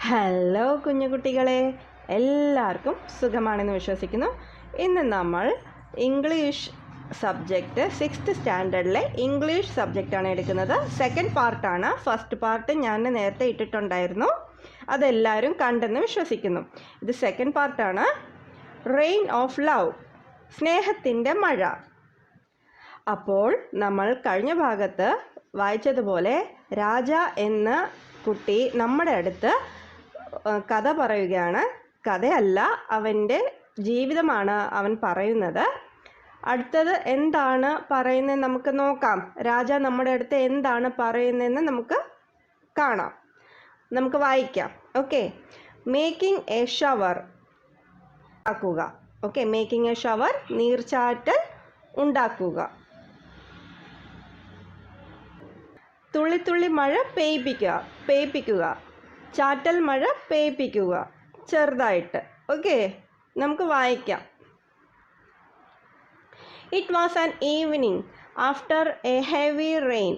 Hello കുഞ്ഞുകുട്ടികളെ, എല്ലാവർക്കും സുഖമാണെന്ന് വിശ്വസിക്കുന്നു. ഇന്ന് നമ്മൾ ഇംഗ്ലീഷ് സബ്ജക്റ്റ് 6th സ്റ്റാൻഡേർഡിലെ ഇംഗ്ലീഷ് സബ്ജക്റ്റാണ് എടുക്കുന്നത്. സെക്കൻഡ് പാർട്ടാണ്. ഫസ്റ്റ് പാർട്ട് ഞാൻ നേരത്തെ ഇട്ടിട്ടുണ്ടായിരുന്നു, അതെല്ലാവരും കണ്ടെന്ന് വിശ്വസിക്കുന്നു. ഇത് സെക്കൻഡ് പാർട്ടാണ്. റെയിൻ ഓഫ് ലവ്, സ്നേഹത്തിൻ്റെ മഴ. അപ്പോൾ നമ്മൾ കഴിഞ്ഞ ഭാഗത്ത് വായിച്ചതുപോലെ രാജ എന്ന കുട്ടി നമ്മുടെ അടുത്ത് കഥ പറയുകയാണ്. കഥയല്ല, അവൻ്റെ ജീവിതമാണ് അവൻ പറയുന്നത്. അടുത്തത് എന്താണ് പറയുന്നത് നമുക്ക് നോക്കാം. രാജ നമ്മുടെ അടുത്ത് എന്താണ് പറയുന്നതെന്ന് നമുക്ക് കാണാം, നമുക്ക് വായിക്കാം. ഓക്കെ, മേക്കിംഗ് എ ഷവർ ഉണ്ടാക്കുക. ഓക്കെ, മേക്കിംഗ് എ ഷവർ, നീർച്ചാറ്റൽ ഉണ്ടാക്കുക. തുള്ളി തുള്ളി മഴ പെയ്പ്പിക്കുക. ചാറ്റൽ മഴ പെയ്പ്പിക്കുക, ചെറുതായിട്ട്. ഓക്കെ, നമുക്ക് വായിക്കാം. It was an evening after a heavy rain.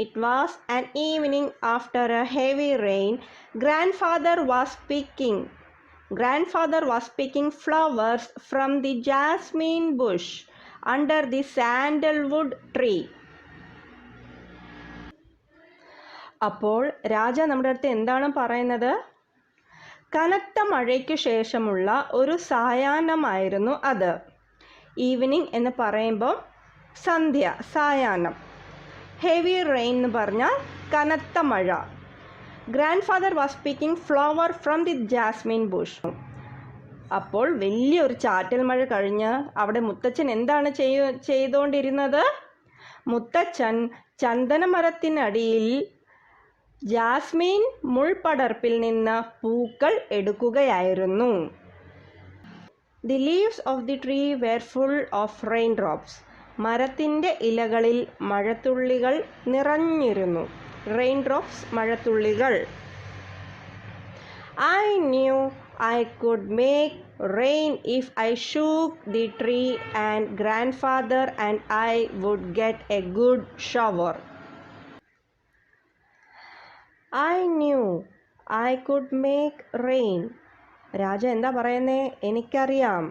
It was an evening after a heavy rain. Grandfather was picking flowers from the jasmine bush under the sandalwood tree. അപ്പോൾ രാജ നമ്മുടെ അടുത്ത് എന്താണ് പറയുന്നത്? കനത്ത മഴയ്ക്ക് ശേഷമുള്ള ഒരു സായാഹ്നമായിരുന്നു അത്. ഈവനിങ് എന്ന് പറയുമ്പോൾ സന്ധ്യ, സായാഹ്നം. ഹെവി റെയിൻ എന്ന് പറഞ്ഞാൽ കനത്ത മഴ. Grandfather was picking flower from the jasmine bush. അപ്പോൾ വലിയൊരു ചാറ്റൽ മഴ കഴിഞ്ഞ് അവിടെ മുത്തച്ഛൻ എന്താണ് ചെയ്തുകൊണ്ടിരുന്നത്? മുത്തച്ഛൻ ചന്ദനമരത്തിനടിയിൽ ജാസ്മിൻ മുൾപടർപ്പിൽ നിന്ന് പൂക്കൾ എടുക്കുകയായിരുന്നു. The leaves of the tree were full of raindrops. മരത്തിൻ്റെ ഇലകളിൽ മഴത്തുള്ളികൾ നിറഞ്ഞിരുന്നു. Raindrops, മഴത്തുള്ളികൾ. I knew I could make rain if I shook the tree, and grandfather and I would get a good shower. I knew I could make rain. രാജ എന്താ പറയുന്നേ? എനിക്കറിയാം,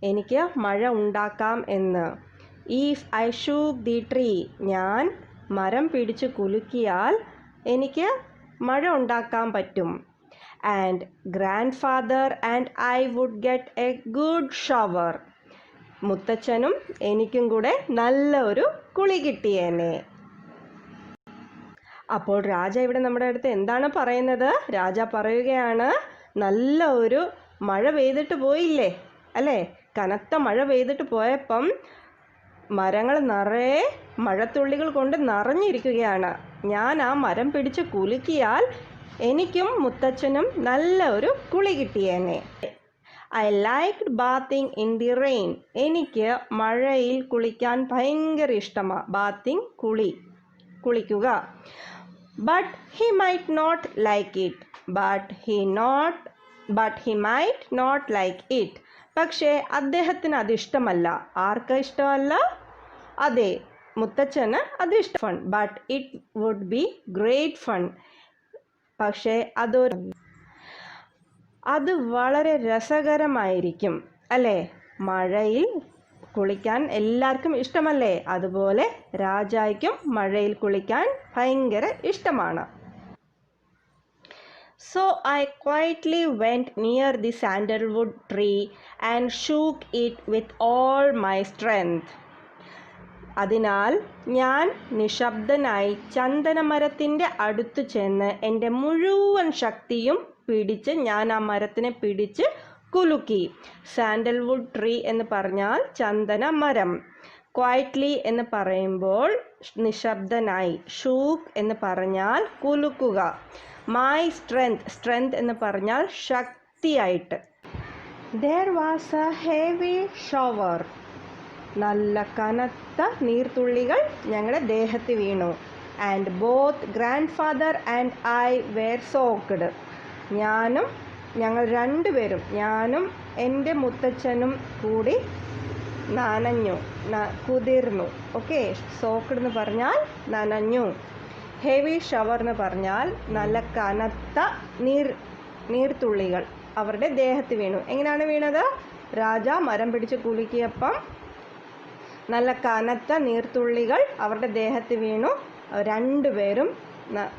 എനിക്ക് മഴ ഉണ്ടാക്കാം എന്ന്. If I shook the tree, ഞാൻ മരം പിടിച്ച് കുലുക്കിയാൽ എനിക്ക് മഴ ഉണ്ടാക്കാൻ പറ്റും. And grandfather and I would get a good shower. മുത്തച്ഛനും എനിക്കും കൂടെ നല്ല ഒരു കുളി കിട്ടിയേനെ. അപ്പോൾ രാജ ഇവിടെ നമ്മുടെ അടുത്ത് എന്താണ് പറയുന്നത്? രാജ പറയുകയാണ്, നല്ല ഒരു മഴ പെയ്തിട്ട് പോയില്ലേ അല്ലേ? കനത്ത മഴ പെയ്തിട്ട് പോയപ്പം മരങ്ങൾ നിറയെ മഴത്തുള്ളികൾ കൊണ്ട് നിറഞ്ഞിരിക്കുകയാണ്. ഞാൻ ആ മരം പിടിച്ച് കുലുക്കിയാൽ എനിക്കും മുത്തച്ഛനും നല്ല ഒരു കുളി കിട്ടിയേനെ. I liked bathing in the rain. എനിക്ക് മഴയിൽ കുളിക്കാൻ ഭയങ്കര ഇഷ്ടമാണ്. ബാത്തിങ്, കുളിക്കുക. But he might not like it. But he might not like it. പക്ഷേ അദ്ദേഹത്തിന് അത് ഇഷ്ടമല്ല. ആർക്ക് ഇഷ്ടമല്ല? അതെ, മുത്തച്ഛന് അത് ഇഷ്ടം. But it would be great fun. പക്ഷേ അത് വളരെ രസകരമായിരിക്കും അല്ലേ? മഴയിൽ കുളിക്കാൻ എല്ലാവർക്കും ഇഷ്ടമല്ലേ? അതുപോലെ രാജായ്ക്കും മഴയിൽ കുളിക്കാൻ ഭയങ്കര ഇഷ്ടമാണ്. So I quietly went near the sandalwood tree and shook it with all my strength. അതിനാൽ ഞാൻ നിശബ്ദനായി ചന്ദനമരത്തിൻ്റെ അടുത്ത് ചെന്ന് എൻ്റെ മുഴുവൻ ശക്തിയും പിടിച്ച് ഞാൻ ആ മരത്തിനെ പിടിച്ച് കുലുക്കി. സാൻഡൽവുഡ് ട്രീ എന്ന് പറഞ്ഞാൽ ചന്ദന മരം. ക്വയറ്റ്ലി എന്ന് പറയുമ്പോൾ നിശബ്ദനായി. ഷൂക്ക് എന്ന് പറഞ്ഞാൽ കുലുക്കുക. മൈ സ്ട്രെങ്ത് എന്ന് പറഞ്ഞാൽ ശക്തിയായിട്ട്. There was a heavy shower. നല്ല കനത്ത നീർത്തുള്ളികൾ ഞങ്ങളുടെ ദേഹത്ത് വീണു. And both grandfather and I were soaked. ഞങ്ങൾ രണ്ടുപേരും, ഞാനും എൻ്റെ മുത്തച്ഛനും കൂടി നനഞ്ഞു, കുതിർന്നു. ഓക്കെ, സോക്ക്ഡ് എന്ന് പറഞ്ഞാൽ നനഞ്ഞു. ഹെവി ഷവർ എന്ന് പറഞ്ഞാൽ നല്ല കനത്ത നീർത്തുള്ളികൾ അവരുടെ ദേഹത്ത് വീണു. എങ്ങനെയാണ് വീണത്? രാജ മരം പിടിച്ച് കുലുക്കിയപ്പം നല്ല കനത്ത നീർത്തുള്ളികൾ അവരുടെ ദേഹത്ത് വീണു. രണ്ടുപേരും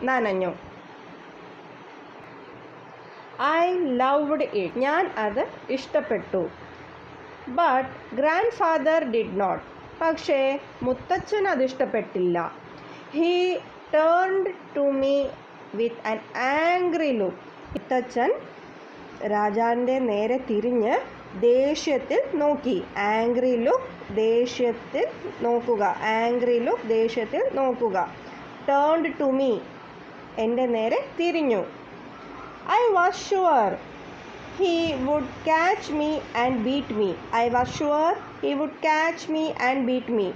നനഞ്ഞു. I loved it. ഞാൻ അത് ഇഷ്ടപ്പെട്ടു. But grandfather did not. പക്ഷേ മുത്തച്ഛൻ അത് ഇഷ്ടപ്പെട്ടില്ല. He turned to me with an angry look. മുത്തച്ഛൻ രാജാവിൻ്റെ നേരെ തിരിഞ്ഞ് ദേഷ്യത്തിൽ നോക്കി. ആംഗ്രി ലുക്ക് ദേഷ്യത്തിൽ നോക്കുക. ആംഗ്രി ലുക്ക് ദേഷ്യത്തിൽ നോക്കുക. ടേൺഡ് ടു മീ എൻ്റെ നേരെ തിരിഞ്ഞു. I was sure he would catch me and beat me. I was sure he would catch me and beat me.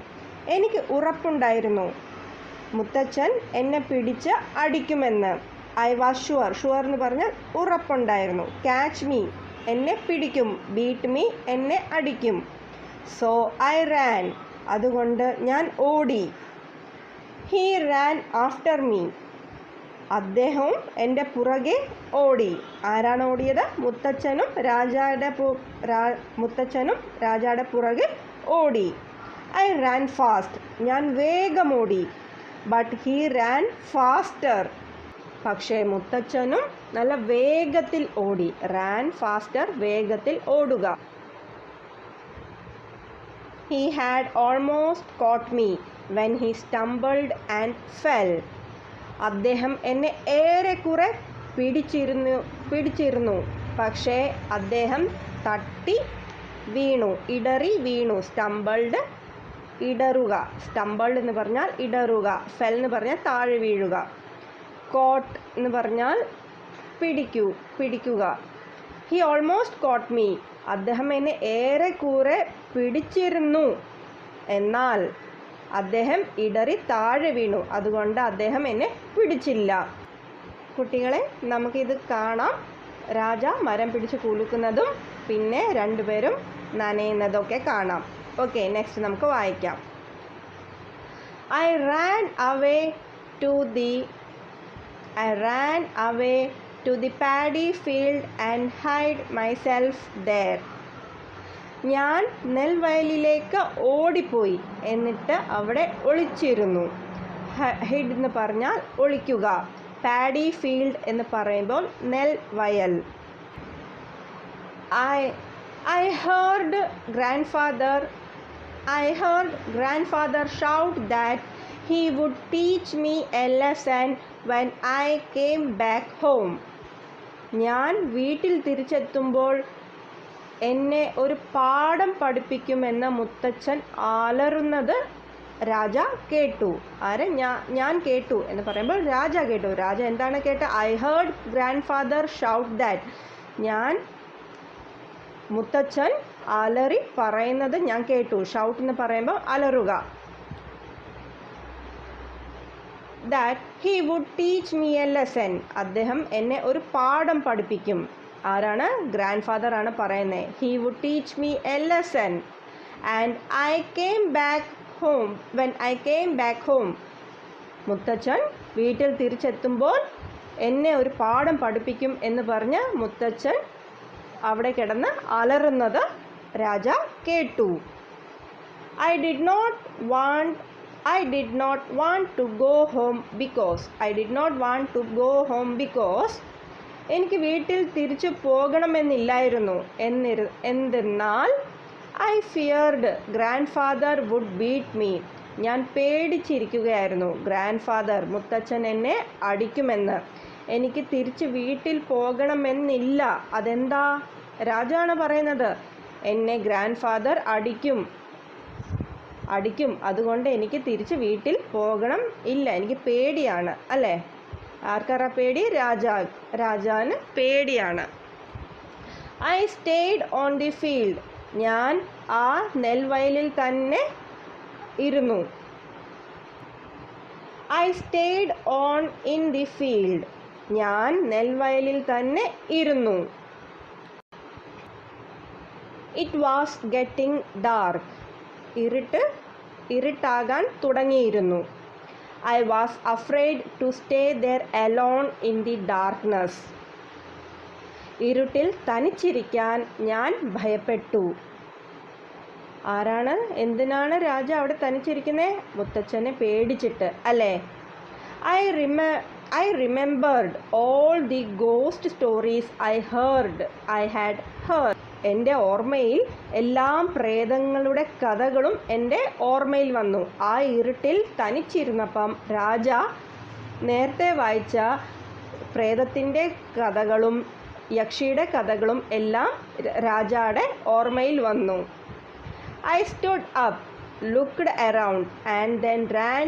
എനിക്ക് ഉറപ്പുണ്ടായിരുന്നു മുത്തച്ഛൻ എന്നെ പിടിച്ച് അടിക്കുമെന്ന്. I was sure. Sure എന്ന് പറഞ്ഞാൽ ഉറപ്പുണ്ടായിരുന്നു. Catch me എന്നെ പിടിക്കും. Beat me എന്നെ അടിക്കും. So I ran. അതുകൊണ്ട് ഞാൻ ഓടി. He ran after me. അദ്ദേഹവും എൻ്റെ പുറകെ ഓടി. ആരാണ് ഓടിയത്? മുത്തച്ഛനും രാജായുടെ പുറകെ ഓടി. I ran fast. ഞാൻ വേഗം ഓടി. But he ran faster. പക്ഷേ മുത്തച്ഛനും നല്ല വേഗത്തിൽ ഓടി. റാൻ ഫാസ്റ്റർ വേഗത്തിൽ ഓടുക. He had almost caught me when he stumbled and fell. അദ്ദേഹം എന്നെ ഏറെക്കുറെ പിടിച്ചിരുന്നു. പക്ഷേ അദ്ദേഹം തട്ടി വീണു. ഇടറി വീണു. സ്റ്റംബിൾഡ് ഇടറുക. സ്റ്റംബിൾഡ് എന്ന് പറഞ്ഞാൽ ഇടറുക. ഫെൽ എന്ന് പറഞ്ഞാൽ താഴെ വീഴുക. കോട്ട് എന്ന് പറഞ്ഞാൽ പിടിക്കുക. He almost caught me. അദ്ദേഹം എന്നെ ഏറെക്കുറെ പിടിച്ചിരുന്നു. എന്നാൽ അദ്ദേഹം ഇടറി താഴെ വീണു. അതുകൊണ്ട് അദ്ദേഹം എന്നെ പിടിച്ചില്ല. കുട്ടികളെ, നമുക്കിത് കാണാം. രാജ മരം പിടിച്ച് കുലുക്കുന്നതും പിന്നെ രണ്ടുപേരും നനയുന്നതൊക്കെ കാണാം. ഓക്കെ, നെക്സ്റ്റ് നമുക്ക് വായിക്കാം. I ran away to the paddy field and hid myself there. ഞാൻ നെൽവയലിലേക്ക് ഓടിപ്പോയി. എന്നിട്ട് അവിടെ ഒളിച്ചിരുന്നു. ഹിഡ് എന്ന് പറഞ്ഞാൽ ഒളിക്കുക. പാഡി ഫീൽഡ് എന്ന് പറയുമ്പോൾ നെൽവയൽ. I heard grandfather shout that he would teach me a lesson when I came back home. ഞാൻ വീട്ടിൽ തിരിച്ചെത്തുമ്പോൾ എന്നെ ഒരു പാഠം പഠിപ്പിക്കുമെന്ന് മുത്തച്ഛൻ ആലറുന്നത് രാജ കേട്ടു. ഞാൻ കേട്ടു എന്ന് പറയുമ്പോൾ രാജ കേട്ടു. രാജ എന്താണ് കേട്ടത്? I heard grandfather shout that. മുത്തച്ഛൻ അലറി പറയുന്നത് ഞാൻ കേട്ടു. ഷൗട്ട് എന്ന് പറയുമ്പോൾ അലറുക. That he would teach me a lesson. അദ്ദേഹം എന്നെ ഒരു പാഠം പഠിപ്പിക്കും. ആരാണ്? ഗ്രാൻഡ് ഫാദർ ആണ് പറയുന്നത്. He would teach me a lesson and I came back home. When I came back home. മുത്തച്ഛൻ വീട്ടിൽ തിരിച്ചെത്തുമ്പോൾ എന്നെ ഒരു പാഠം പഠിപ്പിക്കും എന്ന് പറഞ്ഞ് മുത്തച്ഛൻ അവിടെ കിടന്ന് അലറുന്നത് രാജ കേട്ടു. I did not want to go home because എനിക്ക് വീട്ടിൽ തിരിച്ചു പോകണമെന്നില്ലായിരുന്നു. എന്തെന്നാൽ I feared grandfather would beat me. ഞാൻ പേടിച്ചിരിക്കുകയായിരുന്നു. ഗ്രാൻഡ് ഫാദർ മുത്തച്ഛൻ എന്നെ അടിക്കുമെന്ന്. എനിക്ക് തിരിച്ച് വീട്ടിൽ പോകണമെന്നില്ല. അതെന്താ? രാജാണ് പറയുന്നത്. എന്നെ ഗ്രാൻഡ് ഫാദർ അടിക്കും. അതുകൊണ്ട് എനിക്ക് തിരിച്ച് വീട്ടിൽ പോകണം ഇല്ല. എനിക്ക് പേടിയാണ്. അല്ലേ? ആർക്കാരാ പേടി? രാജാവിന് പേടിയാണ്. I stayed on the field. ഞാൻ ആ നെൽവയലിൽ തന്നെ ഇരുന്നു. I stayed on in the field. ഞാൻ നെൽവയലിൽ തന്നെ ഇരുന്നു. It was getting dark. ഇരുട്ടാകാൻ തുടങ്ങിയിരുന്നു. I was afraid to stay there alone in the darkness. ഇരുട്ടിൽ തനിച്ചിരിക്കാൻ ഞാൻ ഭയപ്പെട്ടു. ആരാണ്, എന്തിനാണ് രാജ അവിടെ തനിച്ചിരിക്കുന്നത്? മുത്തച്ഛനെ പേടിച്ചിട്ട് അല്ലേ? I remembered all the ghost stories I had heard. എൻ്റെ ഓർമ്മയിൽ എല്ലാം പ്രേതങ്ങളുടെ കഥകളും എൻ്റെ ഓർമ്മയിൽ വന്നു. ആ ഇരുട്ടിൽ തനിച്ചിരുന്നപ്പം രാജ നേരത്തെ വായിച്ച പ്രേതത്തിൻ്റെ കഥകളും യക്ഷിയുടെ കഥകളും എല്ലാം രാജായുടെ ഓർമ്മയിൽ വന്നു. I stood up, looked around and then ran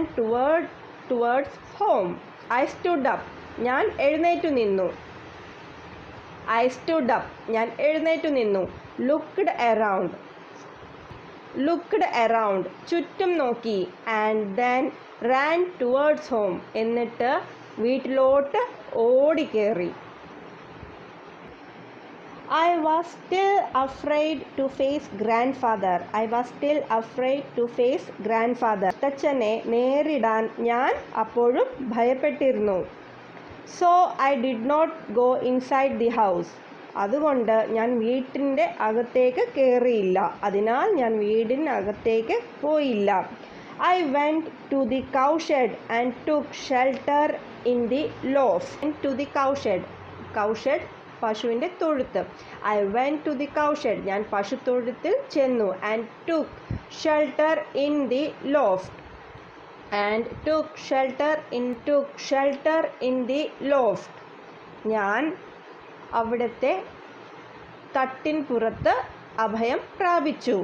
towards home. I stood up, ഞാൻ എഴുന്നേറ്റു നിന്നു. I stood up, ഞാൻ എഴുന്നേറ്റു നിന്നു. Looked around, ചുറ്റും നോക്കി. And then ran towards home, എന്നിട്ട് വീട്ടിലോട്ട് ഓടിക്കേറി. I was still afraid to face grandfather. മുത്തച്ഛനെ നേരിടാൻ ഞാൻ അപ്പോഴും ഭയപ്പെട്ടിരുന്നു. So I did not go inside the house. അതുകൊണ്ട് ഞാൻ വീട്ടിൻ്റെ അകത്തേക്ക് കയറിയില്ല. അതിനാൽ ഞാൻ വീടിനകത്തേക്ക് പോയില്ല. I went to the cowshed and took shelter in the loft. Cowshed പശുവിൻ്റെ തൊഴുത്ത്. I went to the cowshed, ഞാൻ പശുത്തൊഴുത്തിൽ ചെന്നു. And took shelter in the loft. ഞാൻ അവിടുത്തെ തട്ടിൻ പുറത്ത് അഭയം പ്രാപിച്ചു.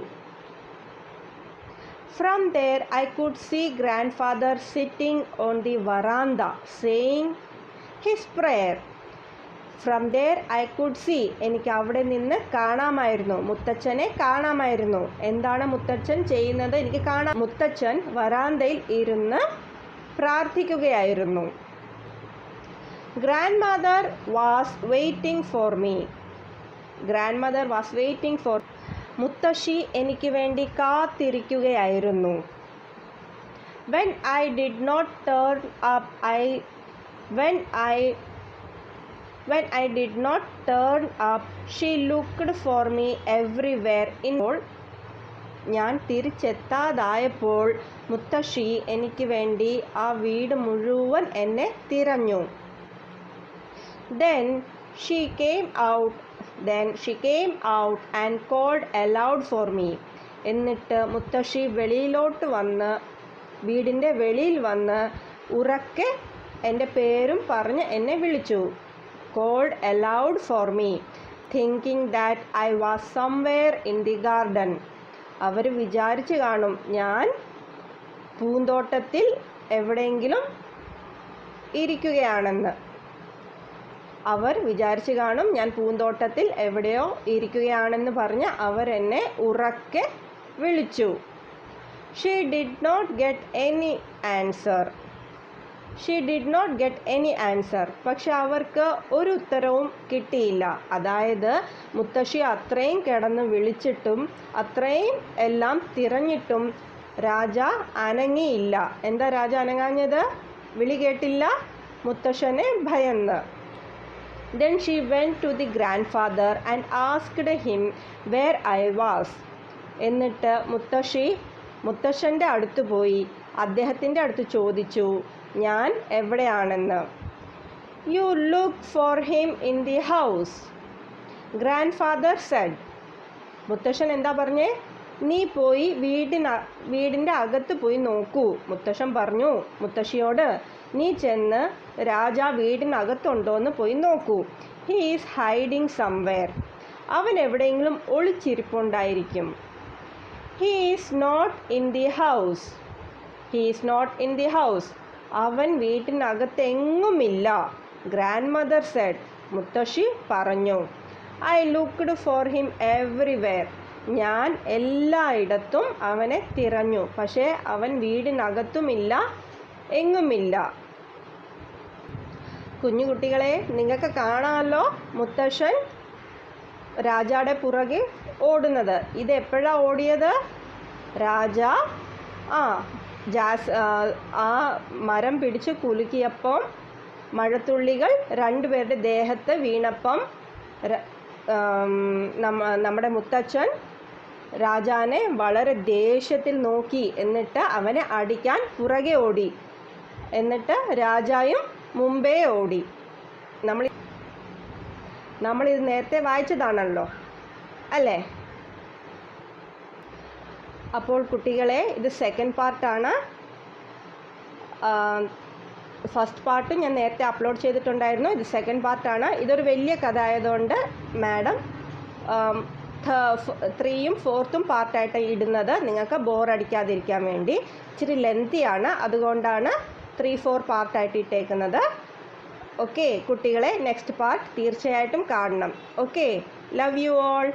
From there I could see grandfather sitting on the veranda saying his prayer. From there I could see, എനിക്ക് അവിടെ നിന്ന് കാണാമായിരുന്നു, മുത്തച്ഛനെ കാണാമായിരുന്നു. എന്താണ് മുത്തച്ഛൻ ചെയ്യുന്നത് എനിക്ക് കാണാം. മുത്തച്ഛൻ വരാന്തയിൽ ഇരുന്ന് പ്രാർത്ഥിക്കുകയായിരുന്നു. Grandmother was waiting for me. മുത്തശ്ശി എനിക്ക് വേണ്ടി കാത്തിരിക്കുകയായിരുന്നു. When I did not turn up, she looked for me everywhere. ഞാൻ തിരിച്ചെത്താതായപ്പോൾ മുത്തശ്ശി എനിക്ക് വേണ്ടി ആ വീട് മുഴുവൻ എന്നെ തിരഞ്ഞു. Then she came out and called aloud for me. എന്നിട്ട് മുത്തശ്ശി വെളിയിലോട്ട് വന്ന്, വീടിൻ്റെ വെളിയിൽ വന്ന് ഉറക്കെ എൻ്റെ പേരും പറഞ്ഞ് എന്നെ വിളിച്ചു. Called aloud for me, thinking that I was somewhere in the garden. അവർ വിചാരിച്ചു കാണും ഞാൻ പൂന്തോട്ടത്തിൽ എവിടെയെങ്കിലും ഇരിക്കുകയാണെന്ന്. പറഞ്ഞ് അവരെന്നെ ഉറക്കെ വിളിച്ചു. She did not get any answer. പക്ഷെ അവർക്ക് ഒരു ഉത്തരവും കിട്ടിയില്ല. അതായത് മുത്തശ്ശി അത്രയും കിടന്ന് വിളിച്ചിട്ടും അത്രയും എല്ലാം തിരഞ്ഞിട്ടും രാജ അനങ്ങിയില്ല. എന്താ രാജ അനങ്ങാഞ്ഞത്? വിളി കേട്ടില്ല, മുത്തശ്ശനെ ഭയന്ന്. Then she went to the grandfather and asked him where I was. എന്നിട്ട് മുത്തശ്ശൻ്റെ അടുത്ത് പോയി അദ്ദേഹത്തിൻ്റെ അടുത്ത് ചോദിച്ചു ഞാൻ എവിടെയാണെന്ന്. You look for him in the house, grandfather said. മുത്തശ്ശൻ എന്താ പറഞ്ഞേ? നീ പോയി വീടിൻ്റെ അകത്ത് പോയി നോക്കൂ. മുത്തശ്ശൻ പറഞ്ഞു മുത്തശ്ശിയോട്, നീ ചെന്ന് രാജാ വീടിനകത്തുണ്ടോയെന്ന് പോയി നോക്കൂ. He is hiding somewhere. അവൻ എവിടെയെങ്കിലും ഒളിച്ചിരിപ്പുണ്ടായിരിക്കും. He is not in the house. അവൻ വീട്ടിനകത്തെങ്ങുമില്ല. ഗ്രാൻഡ്മദർ സെഡ്. മുത്തശ്ശി പറഞ്ഞു. I looked for him everywhere. ഞാൻ എല്ലായിടത്തും അവനെ തിരഞ്ഞു, പക്ഷേ അവൻ വീടിനകത്തുമില്ല, എങ്ങുമില്ല. കുഞ്ഞുകുട്ടികളെ, നിങ്ങൾക്ക് കാണാമല്ലോ മുത്തശ്ശൻ രാജായുടെ പുറകെ ഓടുന്നത്. ഇത് എപ്പോഴാണ് ഓടിയത്? രാജ ആ മരം പിടിച്ച് കുലുക്കിയപ്പം മഴത്തുള്ളികൾ രണ്ടുപേരുടെ ദേഹത്ത് വീണപ്പം നമ്മുടെ മുത്തച്ഛൻ രാജാനെ വളരെ ദേഷ്യത്തിൽ നോക്കി. എന്നിട്ട് അവനെ അടിക്കാൻ പുറകെ ഓടി. എന്നിട്ട് രാജായും മുമ്പേ ഓടി. നമ്മളിത് നേരത്തെ വായിച്ചതാണല്ലോ അല്ലേ? അപ്പോൾ കുട്ടികളെ, ഇത് സെക്കൻഡ് പാർട്ടാണ്. ഫസ്റ്റ് പാർട്ട് ഞാൻ നേരത്തെ അപ്ലോഡ് ചെയ്തിട്ടുണ്ടായിരുന്നു. ഇത് സെക്കൻഡ് പാർട്ടാണ്. ഇതൊരു വലിയ കഥ ആയതുകൊണ്ട് മാഡം 3യും 4ും പാർട്ടായിട്ട് ഇടുന്നത് നിങ്ങൾക്ക് ബോറടിക്കാതിരിക്കാൻ വേണ്ടി. ഇച്ചിരി ലെങ്തിയാണ്, അതുകൊണ്ടാണ് 3-4 പാർട്ടായിട്ട് ഇട്ടേക്കുന്നത്. ഓക്കെ കുട്ടികളെ, നെക്സ്റ്റ് പാർട്ട് തീർച്ചയായിട്ടും കാണണം. Okay, love you all.